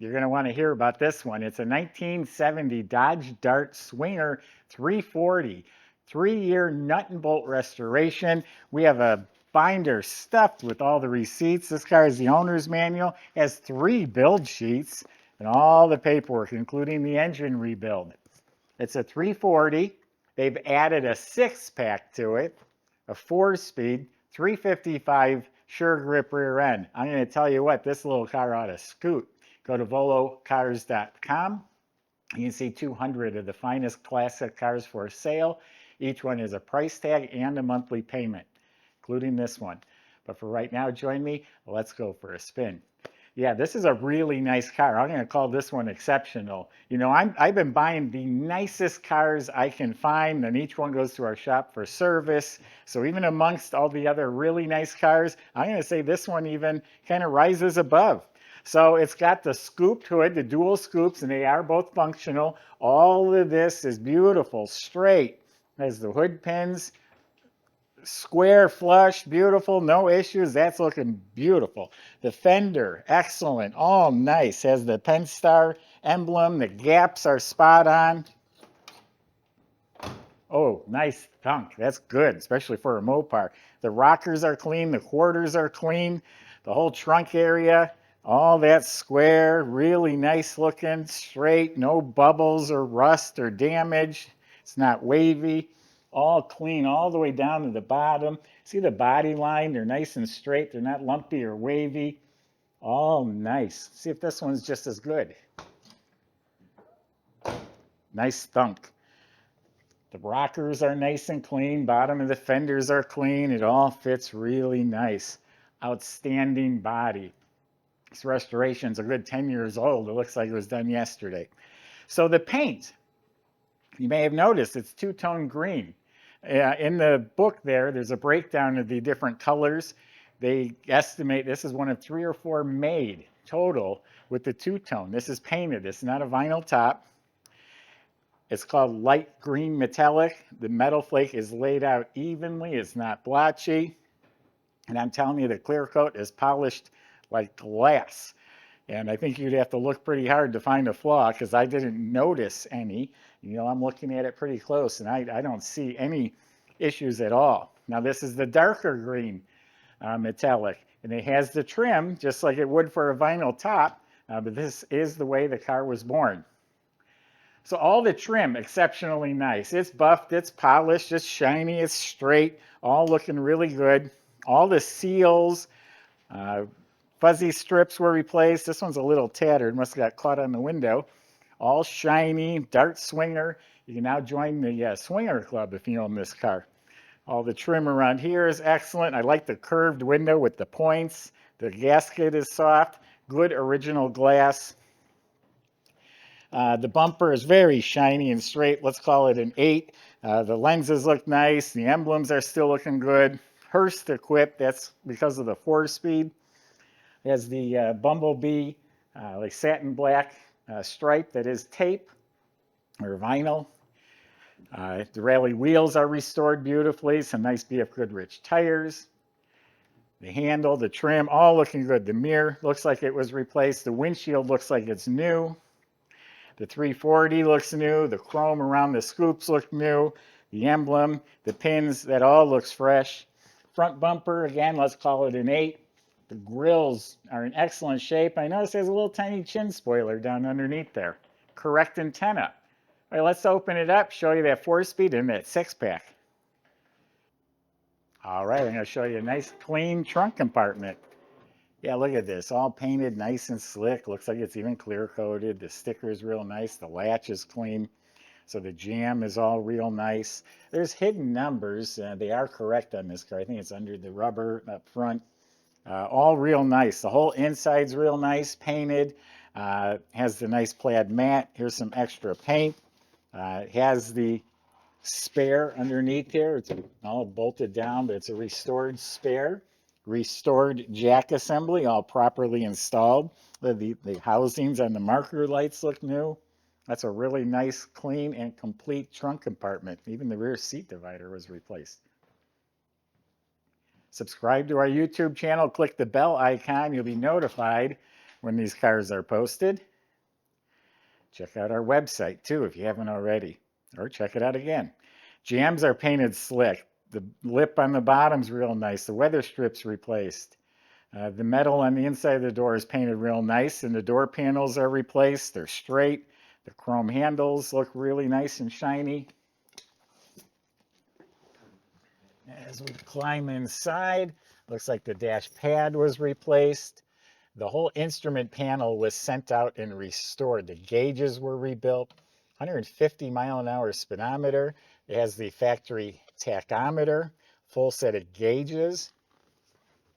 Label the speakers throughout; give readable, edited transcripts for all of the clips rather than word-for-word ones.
Speaker 1: You're going to want to hear about this one. It's a 1970 Dodge Dart Swinger 340, 3-year nut and bolt restoration. We have a binder stuffed with all the receipts. This car is the owner's manual, has 3 build sheets and all the paperwork, including the engine rebuild. It's a 340. They've added a 6-pack to it, a 4-speed, 355 sure grip rear end. I'm going to tell you what, this little car ought to scoot. Go to volocars.com. You can see 200 of the finest classic cars for sale. Each one has a price tag and a monthly payment, including this one. But for right now, join me. Let's go for a spin. Yeah, this is a really nice car. I'm going to call this one exceptional. You know, I've been buying the nicest cars I can find, and each one goes to our shop for service. So even amongst all the other really nice cars, I'm going to say this one even kind of rises above. So it's got the scooped hood, the dual scoops, and they are both functional. All of this is beautiful, straight. Has the hood pins, square, flush, beautiful, no issues. That's looking beautiful. The fender, excellent, all nice. Has the Penn-Star emblem. The gaps are spot on. Oh, nice thunk. That's good, especially for a Mopar. The rockers are clean. The quarters are clean. The whole trunk area, all that square, really nice looking, straight, no bubbles or rust or damage. It's not wavy. All clean all the way down to the bottom. See the body line? They're nice and straight. They're not lumpy or wavy. All nice. See if this one's just as good. Nice thunk. The rockers are nice and clean. Bottom of the fenders are clean. It all fits really nice. Outstanding body. This restoration's a good 10 years old. It looks like it was done yesterday. So the paint, you may have noticed it's two-tone green. In the book there's a breakdown of the different colors. They estimate this is one of 3 or 4 made total with the two-tone. This is painted. It's not a vinyl top. It's called light green metallic. The metal flake is laid out evenly. It's not blotchy. And I'm telling you, the clear coat is polished like glass. And I think you'd have to look pretty hard to find a flaw because I didn't notice any. You know, I'm looking at it pretty close and I don't see any issues at all. Now this is the darker green metallic, and it has the trim just like it would for a vinyl top, but this is the way the car was born. So all the trim, exceptionally nice. It's buffed, it's polished, it's shiny, it's straight, all looking really good. All the seals, fuzzy strips were replaced. This one's a little tattered, must have got caught on the window. All shiny, Dart Swinger. You can now join the Swinger Club if you own this car. All the trim around here is excellent. I like the curved window with the points. The gasket is soft, good original glass. The bumper is very shiny and straight. Let's call it an 8. The lenses look nice. The emblems are still looking good. Hurst equipped. That's because of the 4-speed. It has the bumblebee, like satin black stripe that is tape or vinyl. The Rallye wheels are restored beautifully. Some nice BFGoodrich tires. The handle, the trim, all looking good. The mirror looks like it was replaced. The windshield looks like it's new. The 340 looks new. The chrome around the scoops look new. The emblem, the pins, that all looks fresh. Front bumper, again, let's call it an 8. The grills are in excellent shape. I notice there's a little tiny chin spoiler down underneath there. Correct antenna. All right, let's open it up, show you that 4-speed and that 6-pack. All right, I'm going to show you a nice clean trunk compartment. Yeah, look at this, all painted nice and slick. Looks like it's even clear coated. The sticker is real nice. The latch is clean. So the jamb is all real nice. There's hidden numbers. They are correct on this car. I think it's under the rubber up front. All real nice. The whole inside's real nice, painted. Has the nice plaid mat. Here's some extra paint. It has the spare underneath here. It's all bolted down, but it's a restored spare. Restored jack assembly, all properly installed. The housings and the marker lights look new. That's a really nice, clean, and complete trunk compartment. Even the rear seat divider was replaced. Subscribe to our YouTube channel. Click the bell icon. You'll be notified when these cars are posted. Check out our website too if you haven't already, or check it out again. Jambs are painted slick. The lip on the bottom's real nice. The weather strip's replaced. The metal on the inside of the door is painted real nice, and the door panels are replaced. They're straight. The chrome handles look really nice and shiny. As we climb inside, looks like the dash pad was replaced. The whole instrument panel was sent out and restored. The gauges were rebuilt. 150-mile-an-hour speedometer. It has the factory tachometer, full set of gauges.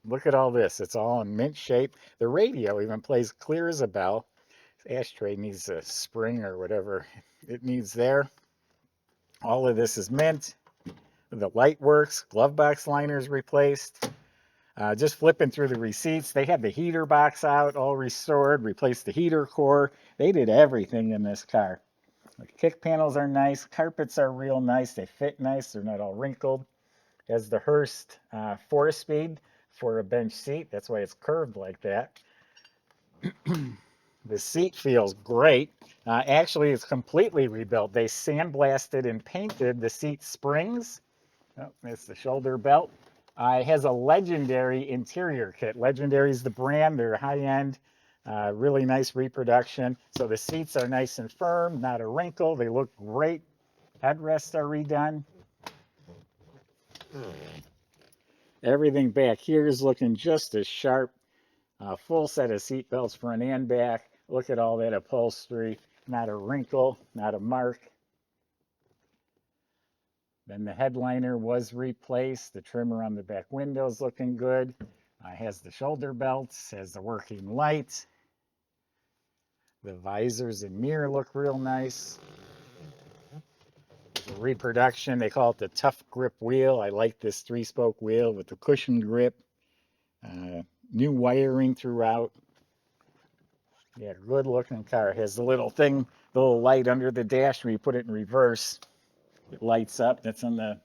Speaker 1: Look at all this. It's all in mint shape. The radio even plays clear as a bell. This ashtray needs a spring or whatever it needs there. All of this is mint. The light works. Glove box liners replaced. Just flipping through the receipts, they had the heater box out, all restored, replaced the heater core. They did everything in this car. The kick panels are nice. Carpets are real nice. They fit nice. They're not all wrinkled. It has the Hurst 4-speed for a bench seat. That's why it's curved like that. The seat feels great. Actually, it's completely rebuilt. They sandblasted and painted the seat springs. Oh, that's the shoulder belt. It has a Legendary interior kit. Legendary is the brand. They're high-end, really nice reproduction. So the seats are nice and firm, not a wrinkle. They look great. Headrests are redone. Everything back here is looking just as sharp. Full set of seat belts front and back. Look at all that upholstery. Not a wrinkle, not a mark. Then the headliner was replaced. The trimmer on the back window is looking good. Has the shoulder belts, has the working lights. The visors and mirror look real nice. The reproduction, they call it the tough grip wheel. I like this 3-spoke wheel with the cushion grip. New wiring throughout. Yeah, good looking car. It has the little thing, the little light under the dash where you put it in reverse. It lights up. That's on the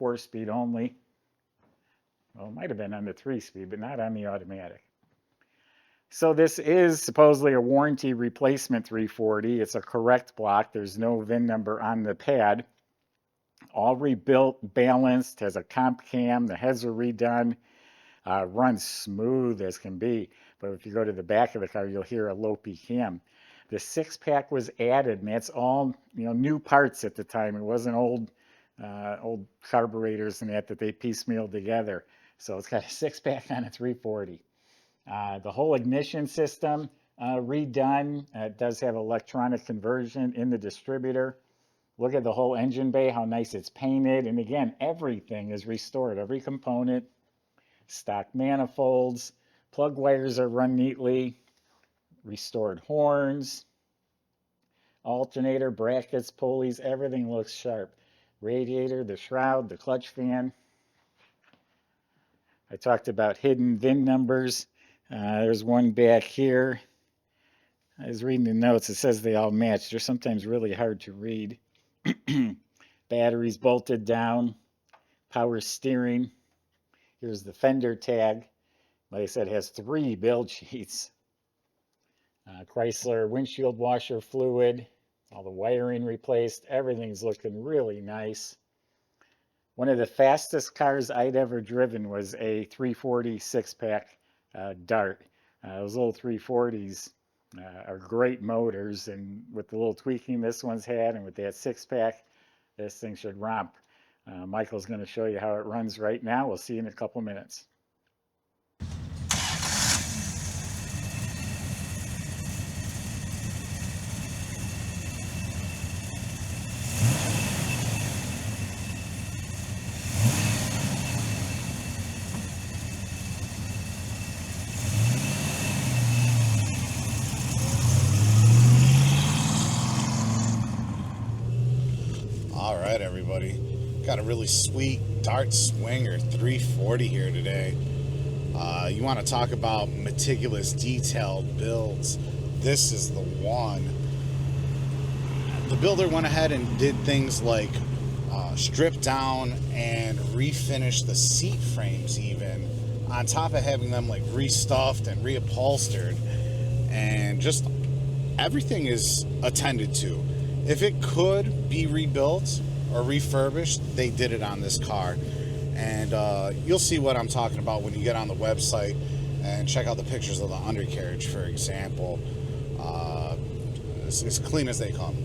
Speaker 1: 4-speed only. Well, it might have been on the 3-speed, but not on the automatic. So this is supposedly a warranty replacement 340. It's a correct block. There's no VIN number on the pad. All rebuilt, balanced, has a comp cam. The heads are redone. Runs smooth as can be. But if you go to the back of the car, you'll hear a lopey cam. The 6-pack was added, and that's all new parts at the time. It wasn't old carburetors and that they piecemealed together. So it's got a 6-pack on a 340. The whole ignition system redone. It does have electronic conversion in the distributor. Look at the whole engine bay, how nice it's painted. And again, everything is restored. Every component, stock manifolds, plug wires are run neatly. Restored horns, alternator, brackets, pulleys, everything looks sharp. Radiator, the shroud, the clutch fan. I talked about hidden VIN numbers. There's one back here. I was reading the notes. It says they all match. They're sometimes really hard to read. Batteries bolted down. Power steering. Here's the fender tag. Like I said, it has 3 build sheets. Chrysler windshield washer fluid, all the wiring replaced, everything's looking really nice. One of the fastest cars I'd ever driven was a 340 6-pack Dart. Those little 340s are great motors, and with the little tweaking this one's had and with that 6-pack, this thing should romp. Michael's going to show you how it runs right now. We'll see you in a couple minutes.
Speaker 2: Alright everybody, got a really sweet Dart Swinger 340 here today. You want to talk about meticulous detailed builds, this is the one. The builder went ahead and did things like strip down and refinish the seat frames even, on top of having them like restuffed and reupholstered, and just everything is attended to. If it could be rebuilt or refurbished, they did it on this car. And you'll see what I'm talking about when you get on the website and check out the pictures of the undercarriage, for example. It's as clean as they come.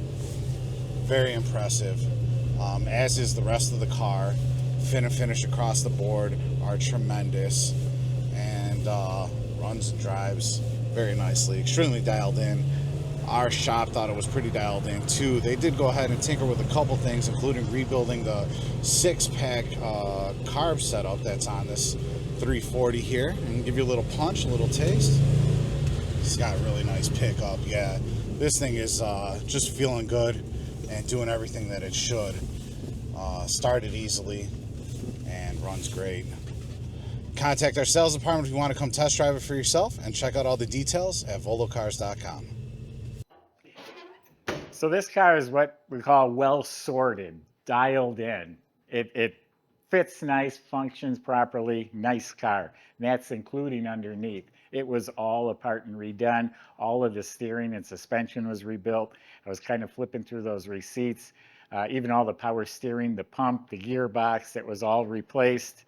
Speaker 2: Very impressive, as is the rest of the car. Fin and finish across the board are tremendous, and runs and drives very nicely, extremely dialed in. Our shop thought it was pretty dialed in too. They did go ahead and tinker with a couple things, including rebuilding the 6-pack carb setup that's on this 340 here, and give you a little punch, a little taste. It's got a really nice pickup. Yeah, this thing is just feeling good and doing everything that it should. Started easily and runs great. Contact our sales department if you want to come test drive it for yourself, and check out all the details at volocars.com.
Speaker 1: So this car is what we call well sorted, dialed in. It fits nice, functions properly, nice car. And that's including underneath. It was all apart and redone. All of the steering and suspension was rebuilt. I was kind of flipping through those receipts. Even all the power steering, the pump, the gearbox, it was all replaced.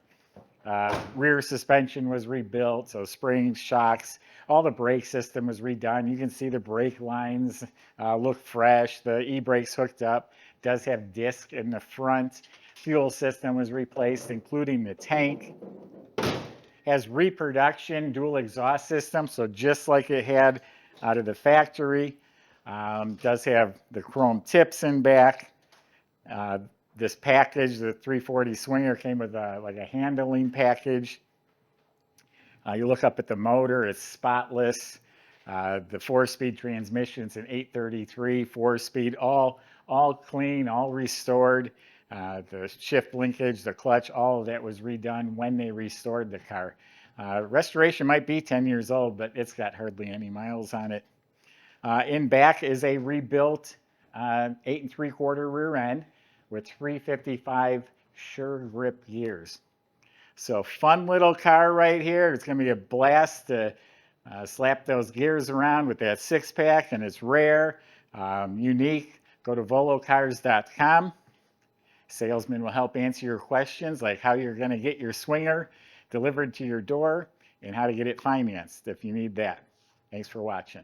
Speaker 1: Rear suspension was rebuilt, so springs, shocks, all the brake system was redone. You can see the brake lines look fresh. The e-brakes hooked up. Does have disc in the front. Fuel system was replaced, including the tank. Has reproduction dual exhaust system, so just like it had out of the factory. Does have the chrome tips in back. This package, the 340 Swinger, came with like a handling package. You look up at the motor, it's spotless. The 4-speed transmission's an 833 4-speed, all clean, all restored. The shift linkage, the clutch, all of that was redone when they restored the car. Restoration might be 10 years old, but it's got hardly any miles on it. In back is a rebuilt 8 3/4 rear end with 355 sure grip gears. So fun little car right here. It's going to be a blast to slap those gears around with that 6-pack, and it's rare, unique. Go to volocars.com. Salesman will help answer your questions, like how you're going to get your Swinger delivered to your door and how to get it financed if you need that. Thanks for watching.